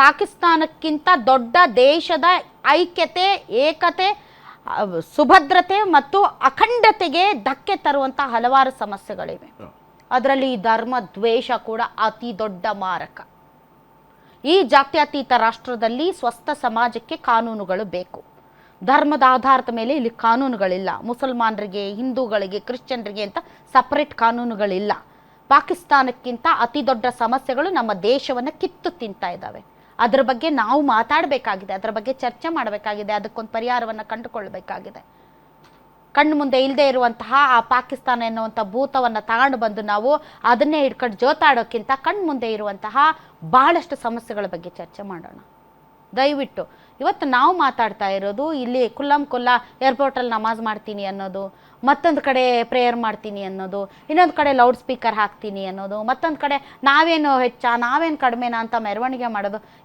ಪಾಕಿಸ್ತಾನಕ್ಕಿಂತ ದೊಡ್ಡ ದೇಶದ ಐಕ್ಯತೆ, ಏಕತೆ, ಸುಭದ್ರತೆ ಮತ್ತು ಅಖಂಡತೆಗೆ ಧಕ್ಕೆ ತರುವಂಥ ಹಲವಾರು ಸಮಸ್ಯೆಗಳಿವೆ. ಅದರಲ್ಲಿ ಈ ಧರ್ಮ ದ್ವೇಷ ಕೂಡ ಅತಿ ದೊಡ್ಡ ಮಾರಕ. ಈ ಜಾತ್ಯತೀತ ರಾಷ್ಟ್ರದಲ್ಲಿ ಸ್ವಸ್ಥ ಸಮಾಜಕ್ಕೆ ಕಾನೂನುಗಳು ಬೇಕು. ಧರ್ಮದ ಆಧಾರದ ಮೇಲೆ ಇಲ್ಲಿ ಕಾನೂನುಗಳಿಲ್ಲ. ಮುಸಲ್ಮಾನರಿಗೆ, ಹಿಂದೂಗಳಿಗೆ, ಕ್ರಿಶ್ಚಿಯನ್ರಿಗೆ ಅಂತ ಸಪರೇಟ್ ಕಾನೂನುಗಳಿಲ್ಲ. ಪಾಕಿಸ್ತಾನಕ್ಕಿಂತ ಅತಿ ದೊಡ್ಡ ಸಮಸ್ಯೆಗಳು ನಮ್ಮ ದೇಶವನ್ನು ಕಿತ್ತು ತಿಂತಾ ಇದ್ದಾವೆ. ಅದರ ಬಗ್ಗೆ ನಾವು ಮಾತಾಡಬೇಕಾಗಿದೆ, ಅದರ ಬಗ್ಗೆ ಚರ್ಚೆ ಮಾಡಬೇಕಾಗಿದೆ, ಅದಕ್ಕೊಂದು ಪರಿಹಾರವನ್ನು ಕಂಡುಕೊಳ್ಬೇಕಾಗಿದೆ. ಕಣ್ಣು ಮುಂದೆ ಇಲ್ಲದೆ ಇರುವಂತಹ ಆ ಪಾಕಿಸ್ತಾನ ಎನ್ನುವಂಥ ಭೂತವನ್ನು ತಗೊಂಡು ಬಂದು ನಾವು ಅದನ್ನೇ ಹಿಡ್ಕೊಂಡು ಜೋತಾಡೋಕ್ಕಿಂತ ಕಣ್ಣು ಮುಂದೆ ಇರುವಂತಹ ಬಹಳಷ್ಟು ಸಮಸ್ಯೆಗಳ ಬಗ್ಗೆ ಚರ್ಚೆ ಮಾಡೋಣ. ದಯವಿಟ್ಟು ಇವತ್ತು ನಾವು ಮಾತಾಡ್ತಾ ಇರೋದು ಇಲ್ಲಿ ಕುಲ್ಲಂ ಕುಲ್ಲ ಏರ್ಪೋರ್ಟಲ್ಲಿ ನಮಾಜ್ ಮಾಡ್ತೀನಿ ಅನ್ನೋದು, ಮತ್ತೊಂದು ಕಡೆ ಪ್ರೇಯರ್ ಮಾಡ್ತೀನಿ ಅನ್ನೋದು, ಇನ್ನೊಂದು ಕಡೆ ಲೌಡ್ ಸ್ಪೀಕರ್ ಹಾಕ್ತೀನಿ ಅನ್ನೋದು, ಮತ್ತೊಂದು ಕಡೆ ನಾವೇನು ಹೆಚ್ಚ ನಾವೇನು ಕಡಿಮೆನಾ ಅಂತ ಮೆರವಣಿಗೆ ಮಾಡೋದು,